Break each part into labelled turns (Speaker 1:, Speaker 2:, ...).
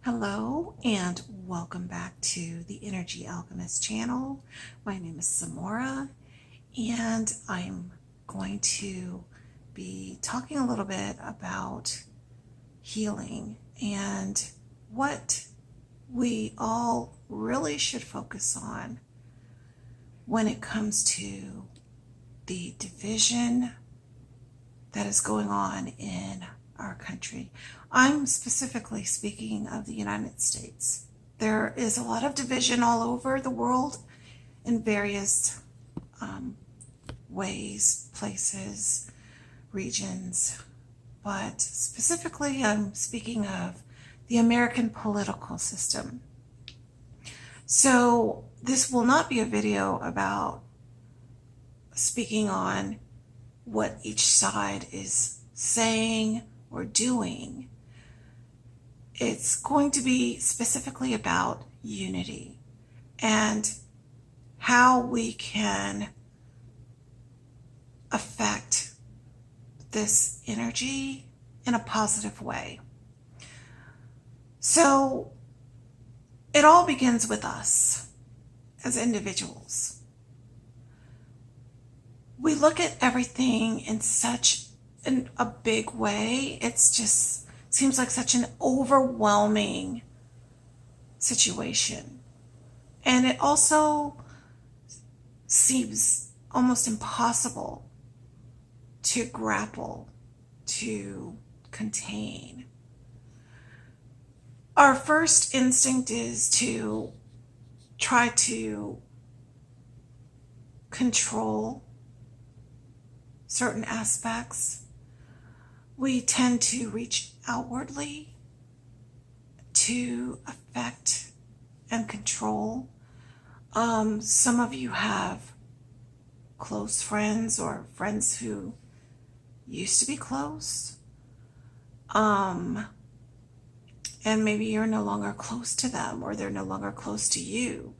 Speaker 1: Hello and welcome back to the Energy Alchemist channel. My name is Samora and I'm going to be talking a little bit about healing and what we all really should focus on when it comes to the division that is going on in our country. I'm specifically speaking of the United States. There is a lot of division all over the world in various ways, places, regions, but specifically I'm speaking of the American political system. So this will not be a video about speaking on what each side is saying or doing. It's going to be specifically about unity and how we can affect this energy in a positive way. So it all begins with us as individuals. We look at everything in such a big way. It's just seems like such an overwhelming situation. And it also seems almost impossible to grapple, to contain. Our first instinct is to try to control certain aspects. We tend to reach outwardly to affect and control. Some of you have close friends or friends who used to be close. And maybe you're no longer close to them or they're no longer close to you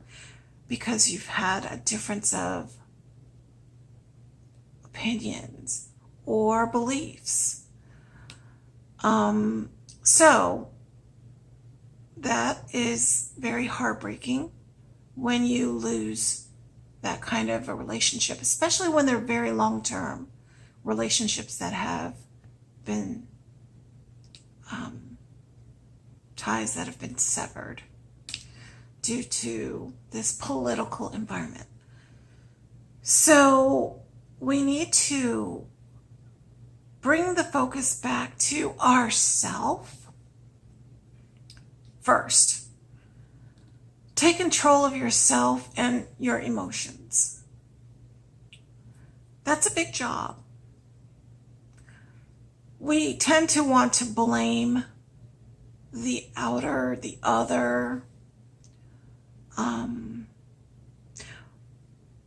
Speaker 1: because you've had a difference of opinions or beliefs. So that is very heartbreaking when you lose that kind of a relationship, especially when they're very long-term relationships that have been ties that have been severed due to this political environment. So we need to bring the focus back to ourself first. Take control of yourself and your emotions. That's a big job. We tend to want to blame the outer, the other.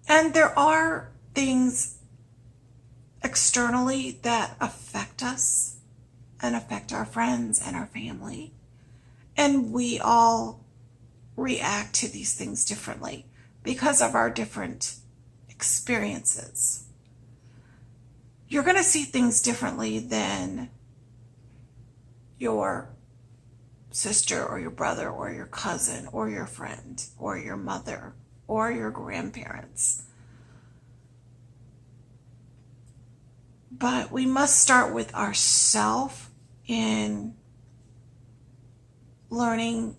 Speaker 1: And there are things externally that affect us and affect our friends and our family. And we all react to these things differently because of our different experiences. You're going to see things differently than your sister or your brother or your cousin or your friend or your mother or your grandparents. But we must start with ourselves in learning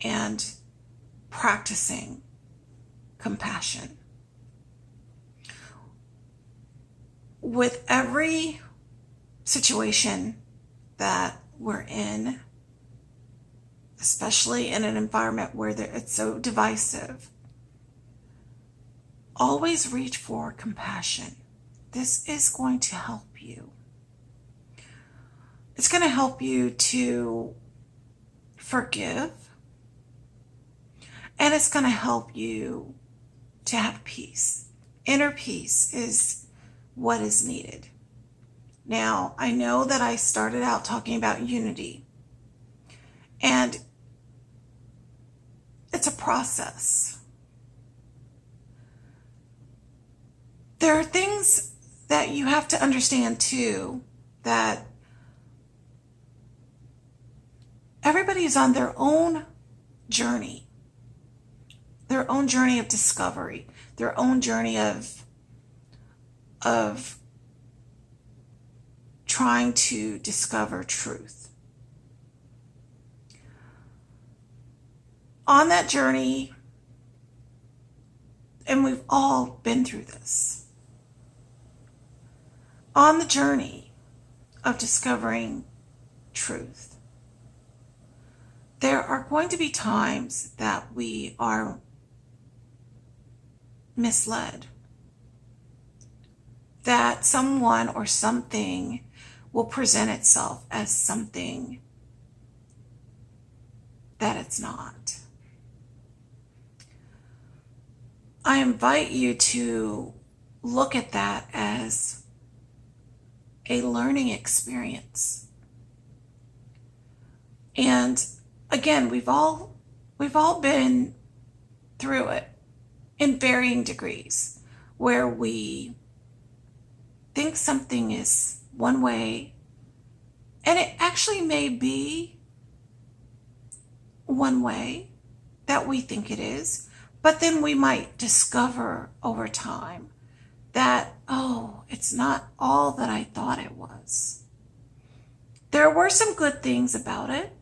Speaker 1: and practicing compassion. With every situation that we're in, especially in an environment where it's so divisive, always reach for compassion. This is going to help you. It's going to help you to forgive, and it's going to help you to have peace. Inner peace is what is needed. Now, I know that I started out talking about unity, and it's a process. There are things that you have to understand too, that everybody's on their own journey of discovery, their own journey of trying to discover truth. On that journey, and we've all been through this, on the journey of discovering truth, there are going to be times that we are misled, that someone or something will present itself as something that it's not. I invite you to look at that as a learning experience. And again, we've all been through it in varying degrees, where we think something is one way, and it actually may be one way that we think it is, but then we might discover over time that, oh, it's not all that I thought it was. There were some good things about it,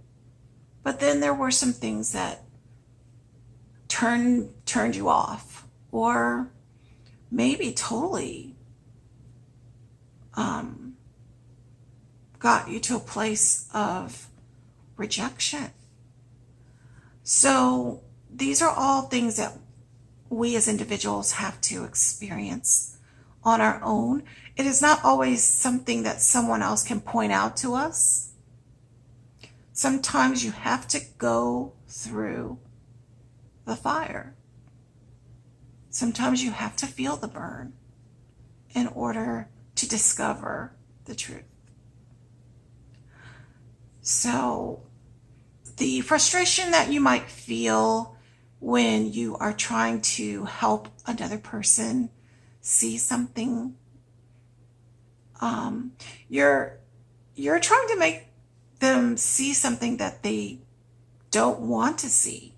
Speaker 1: but then there were some things that turned you off, or maybe totally got you to a place of rejection. So these are all things that we as individuals have to experience on our own. It is not always something that someone else can point out to us. Sometimes you have to go through the fire. Sometimes you have to feel the burn in order to discover the truth. So the frustration that you might feel when you are trying to help another person see something, you're trying to make them see something that they don't want to see.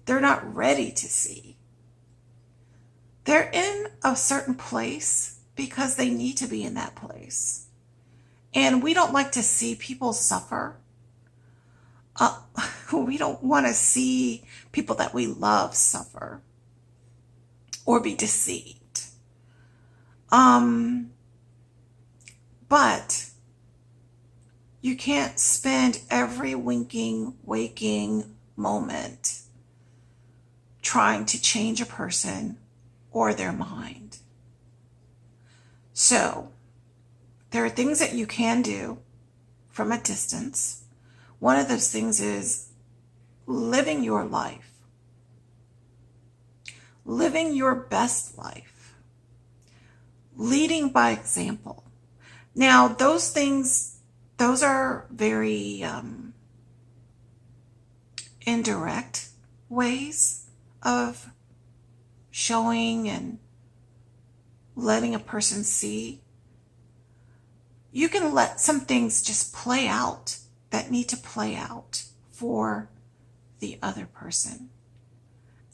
Speaker 1: They're not ready to see. They're in a certain place because they need to be in that place. And we don't like to see people suffer. We don't want to see people that we love suffer or be deceived. But you can't spend every winking, waking moment trying to change a person or their mind. So there are things that you can do from a distance. One of those things is living your life, living your best life, leading by example. Now, those things, those are very indirect ways of showing and letting a person see. You can let some things just play out that need to play out for the other person.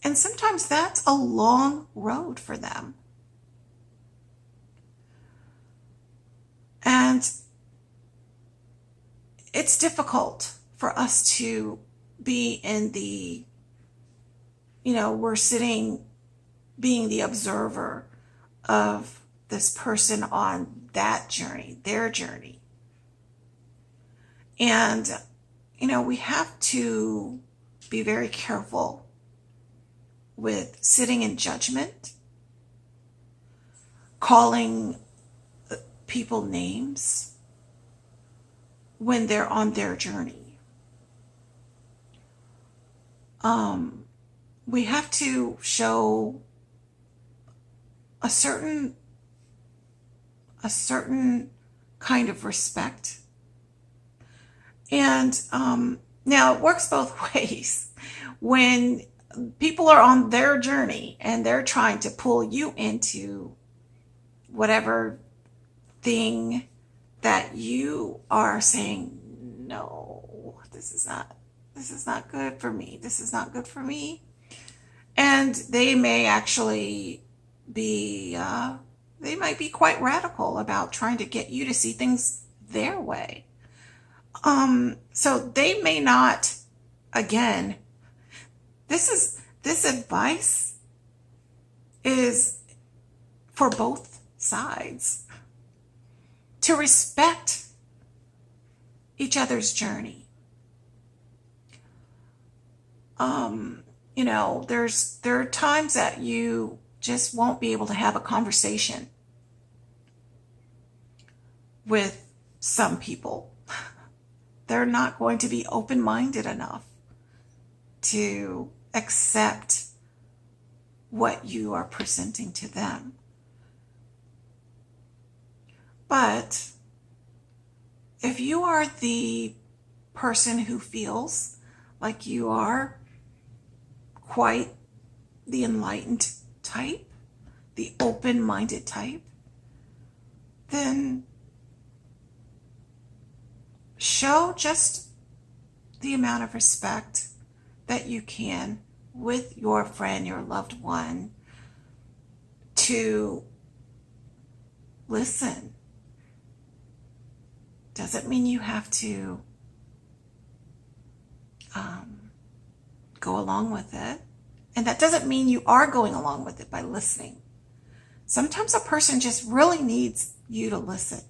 Speaker 1: And sometimes that's a long road for them. And it's difficult for us to be in the, we're sitting being the observer of this person on that journey, their journey. And, we have to be very careful with sitting in judgment, calling people names when they're on their journey. We have to show a certain kind of respect. And now it works both ways. When people are on their journey and they're trying to pull you into whatever thing that you are saying, no, this is not this is not good for me. This is not good for me. And they may actually be, they might be quite radical about trying to get you to see things their way. So they may not, again, this advice is for both sides to respect each other's journey. There are times that you just won't be able to have a conversation with some people. They're not going to be open-minded enough to accept what you are presenting to them. But if you are the person who feels like you are quite the enlightened type, the open-minded type, then show just the amount of respect that you can with your friend, your loved one, to listen. Doesn't mean you have to go along with it. And that doesn't mean you are going along with it by listening. Sometimes a person just really needs you to listen.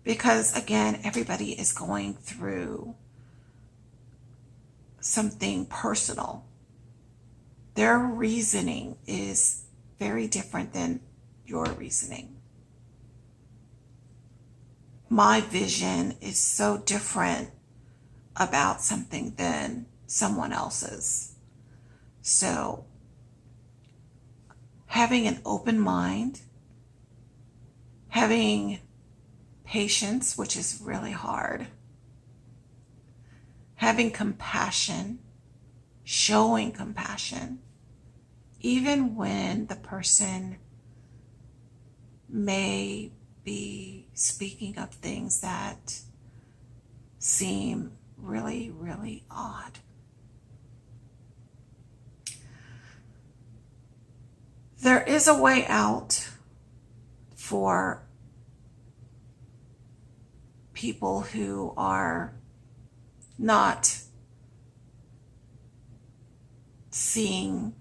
Speaker 1: Because again, everybody is going through something personal. Their reasoning is very different than your reasoning. My vision is so different about something than someone else's. So, having an open mind, having patience, which is really hard, having compassion, showing compassion, even when the person may be speaking of things that seem really, really odd. There is a way out for people who are not seeing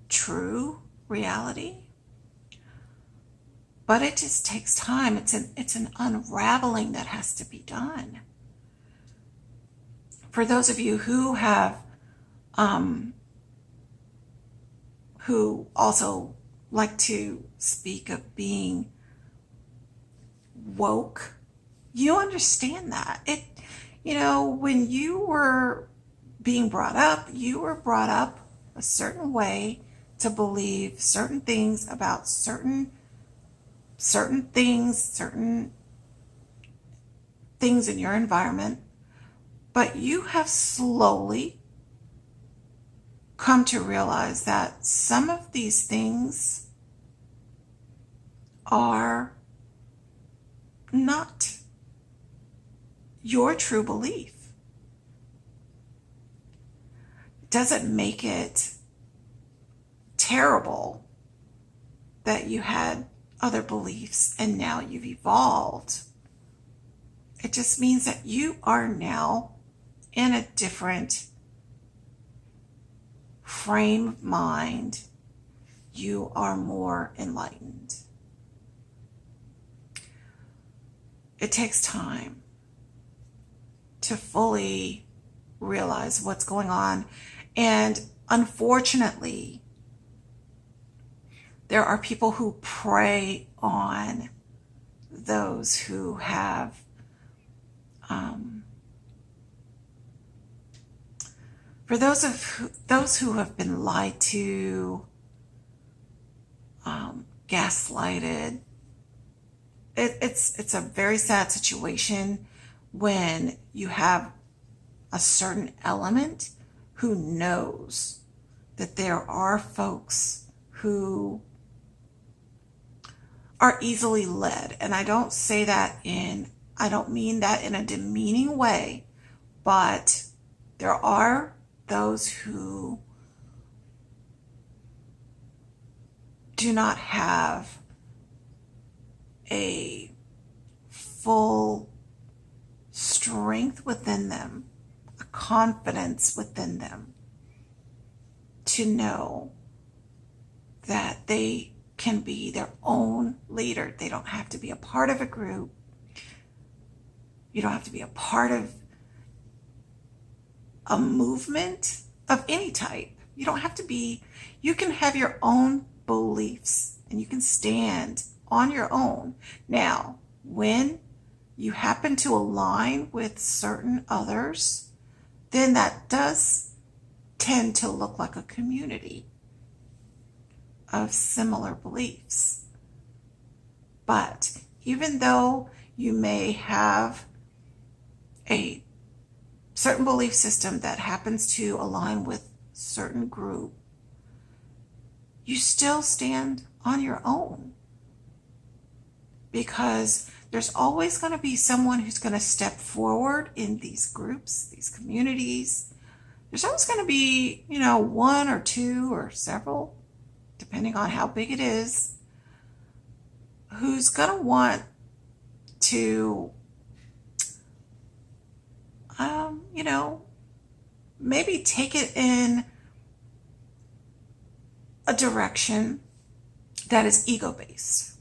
Speaker 1: true reality. But it just takes time. It's an unraveling that has to be done. For those of you who have, who also like to speak of being woke, you understand that. When you were being brought up, you were brought up a certain way to believe certain things about certain things in your environment, but you have slowly come to realize that some of these things are not your true belief. It doesn't make it terrible that you had other beliefs and now you've evolved. It just means that you are now in a different frame of mind. You are more enlightened. It takes time to fully realize what's going on. And unfortunately, there are people who prey on those who have for those who have been lied to, gaslighted. It's a very sad situation when you have a certain element who knows that there are folks who are easily led. And I don't mean that in a demeaning way, But there are those who do not have a full strength within them, a confidence within them to know that they can be their own leader. They don't have to be a part of a group. You don't have to be a part of a movement of any type. You don't have to be, you can have your own beliefs and you can stand on your own. Now, when you happen to align with certain others, then that does tend to look like a community of similar beliefs. But even though you may have a certain belief system that happens to align with certain group, you still stand on your own, because there's always going to be someone who's going to step forward in these groups, these communities. There's always going to be, one or two or several, depending on how big it is, who's going to want to, maybe take it in a direction that is ego-based.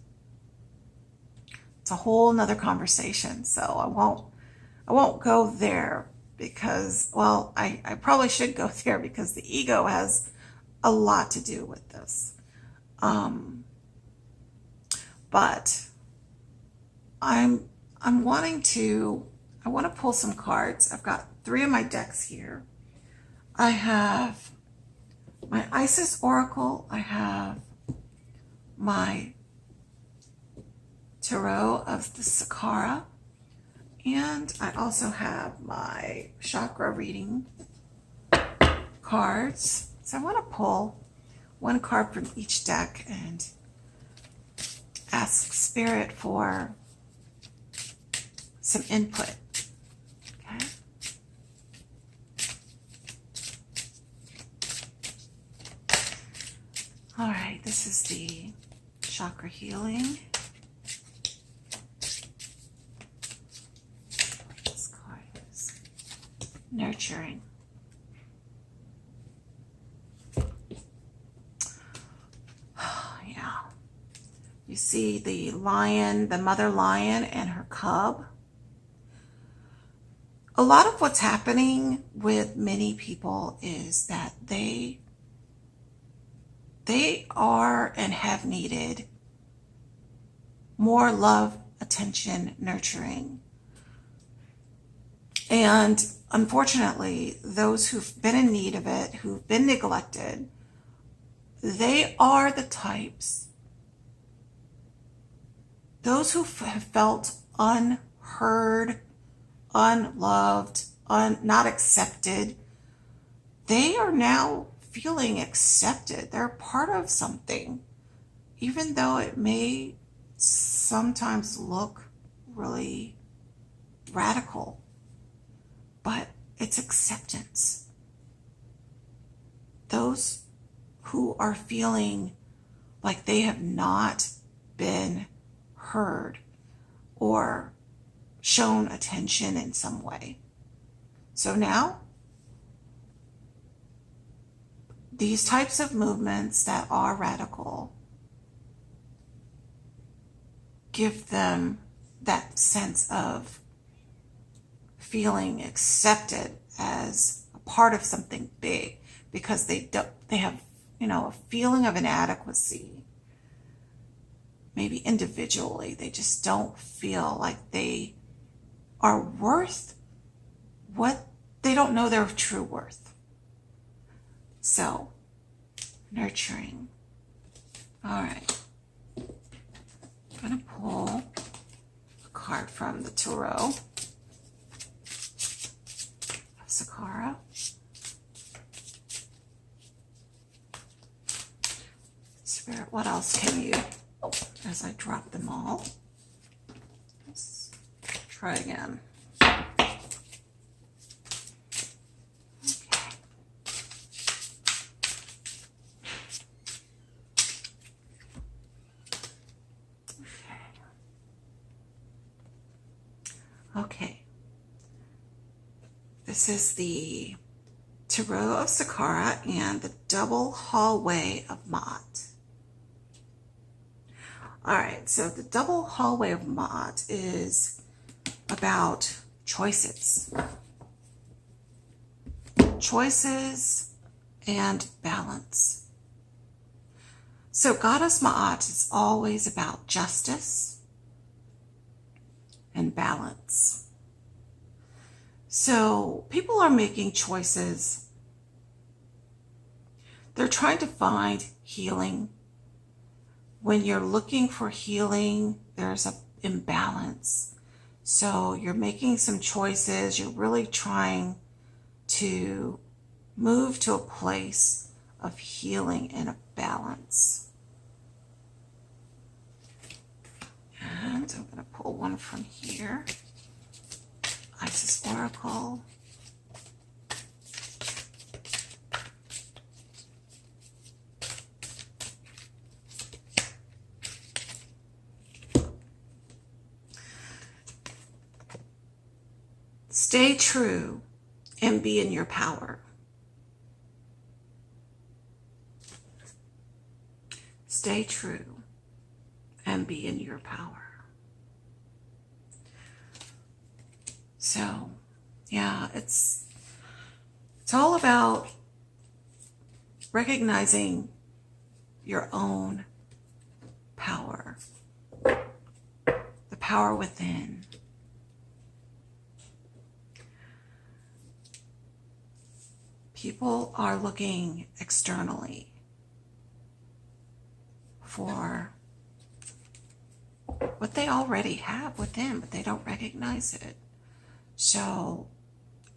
Speaker 1: It's a whole nother conversation, so I won't go there because, well, I probably should go there because the ego has a lot to do with this. But I want to pull some cards. I've got 3 of my decks here. I have my Isis Oracle. I have my Tarot of the Sakara. And I also have my chakra reading cards. So I want to pull one card from each deck and ask Spirit for some input. Okay. All right, this is the chakra healing. This card is nurturing. Yeah. You see the lion, the mother lion and her cub. A lot of what's happening with many people is that they are and have needed more love, attention, nurturing. And unfortunately, those who've been in need of it, who've been neglected, they are the types, those who have felt unheard, unloved, not accepted, they are now feeling accepted. They're part of something, even though it may sometimes look really radical, but it's acceptance. Those who are feeling like they have not been heard or shown attention in some way. So now, these types of movements that are radical give them that sense of feeling accepted as a part of something big, because they have, a feeling of inadequacy. Maybe individually, they just don't feel like they are worth what they don't know their true worth. So, nurturing. All right. I'm going to pull a card from the Tarot of Sakara. Spirit, what else can you... Oh, as I drop them all. Let's try again. Okay. This is the Tarot of Sakara and the double hallway of Mott. All right, so the double hallway of Mott is about choices. Choices and balance. So Goddess Ma'at is always about justice and balance. So people are making choices. They're trying to find healing. When you're looking for healing, there's an imbalance. So you're making some choices. You're really trying to move to a place of healing and a balance. And I'm going to pull one from here. Isis Oracle. Stay true and be in your power. Stay true and be in your power. So, yeah, it's all about recognizing your own power, the power within. People are looking externally for what they already have within, but they don't recognize it. So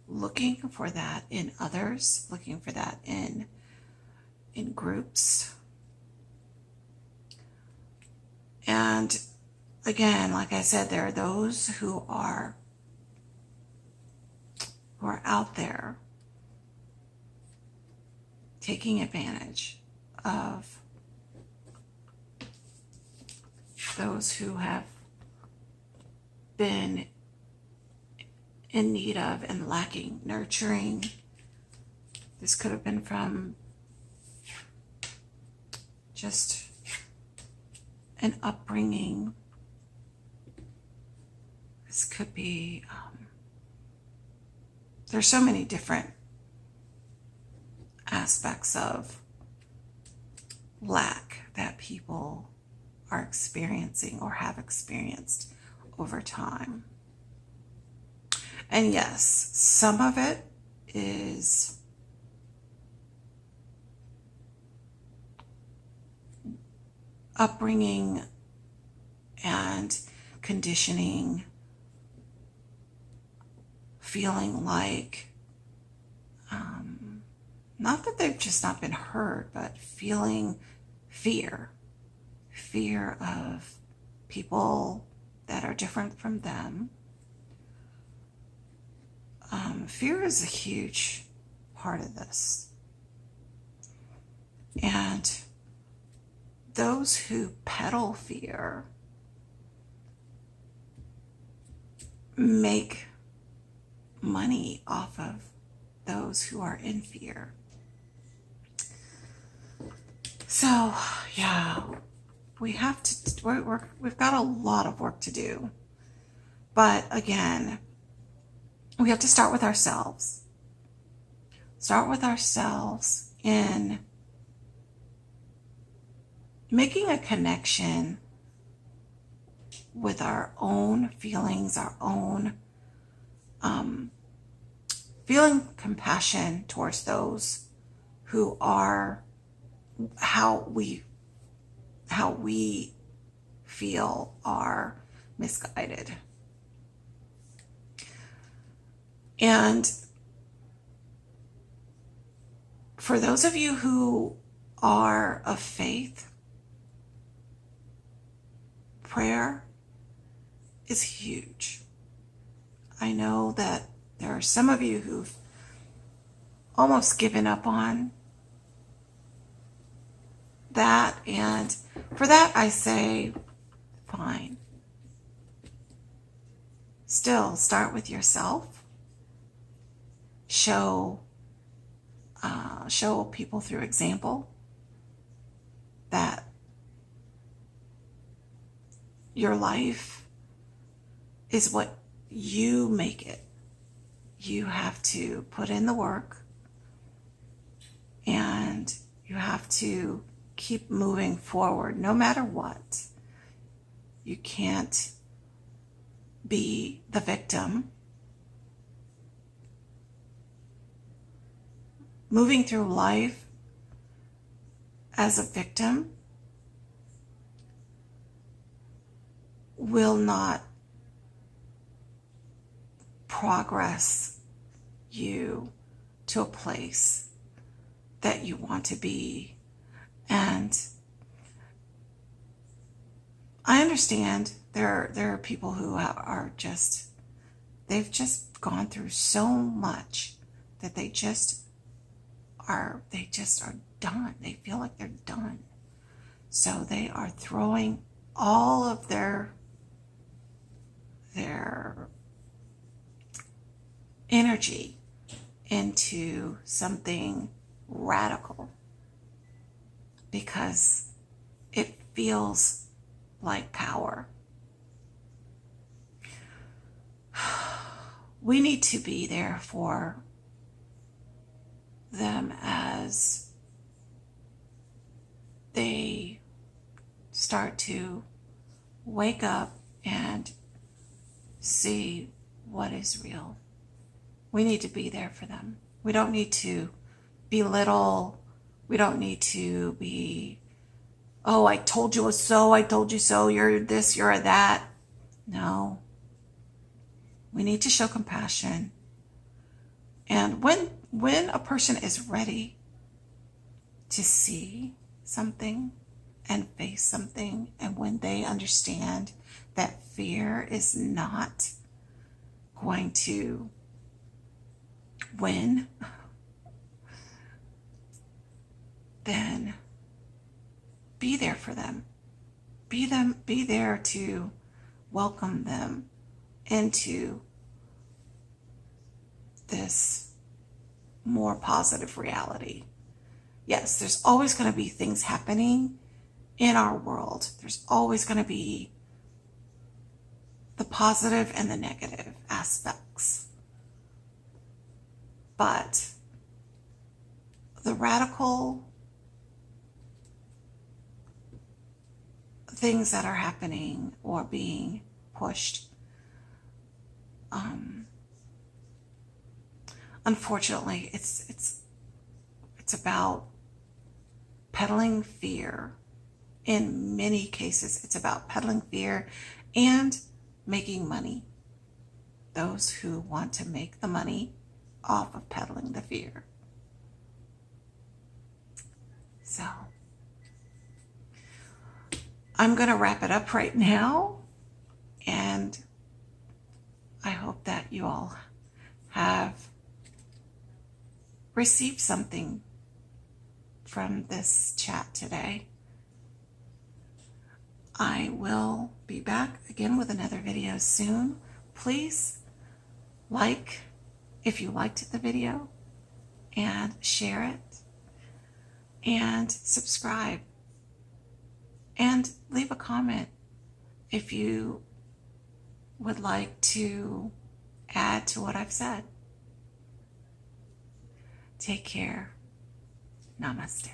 Speaker 1: looking for that in others, looking for that in groups. And again, like I said, there are those who are out there taking advantage of those who have been in need of and lacking nurturing. This could have been from just an upbringing. This could be, there's so many different aspects of lack that people are experiencing or have experienced over time. And yes, some of it is upbringing and conditioning, feeling like, not that they've just not been heard, but feeling fear of people that are different from them. Fear is a huge part of this. And those who peddle fear make money off of those who are in fear. So, yeah, we've got a lot of work to do. But again, we have to start with ourselves. Start with ourselves in making a connection with our own feelings, our own feeling compassion towards those who are how we feel are misguided. And for those of you who are of faith, prayer is huge. I know that there are some of you who've almost given up on that, and for that I say, fine. still start with yourself. Show people through example that your life is what you make it. You have to put in the work, and you have to keep moving forward no matter what. You can't be the victim. Moving through life as a victim will not progress you to a place that you want to be. And I understand there are people who are they've just gone through so much that they just are done. They feel like they're done. So they are throwing all of their energy into something radical because it feels like power. We need to be there for them as they start to wake up and see what is real. We need to be there for them. We don't need to belittle. We don't need to be, oh, I told you so, I told you so, you're this, you're that. No. We need to show compassion. And when a person is ready to see something and face something, and when they understand that fear is not going to win, then be there for them. Be there to welcome them into this more positive reality. Yes, there's always going to be things happening in our world. There's always going to be the positive and the negative aspects. But the radical things that are happening or being pushed, unfortunately, it's about peddling fear. In many cases, it's about peddling fear and making money. Those who want to make the money off of peddling the fear. So I'm going to wrap it up right now, and I hope that you all have received something from this chat today. I will be back again with another video soon. Please like if you liked the video, and share it, and subscribe, and leave a comment if you would like to add to what I've said. Take care. Namaste.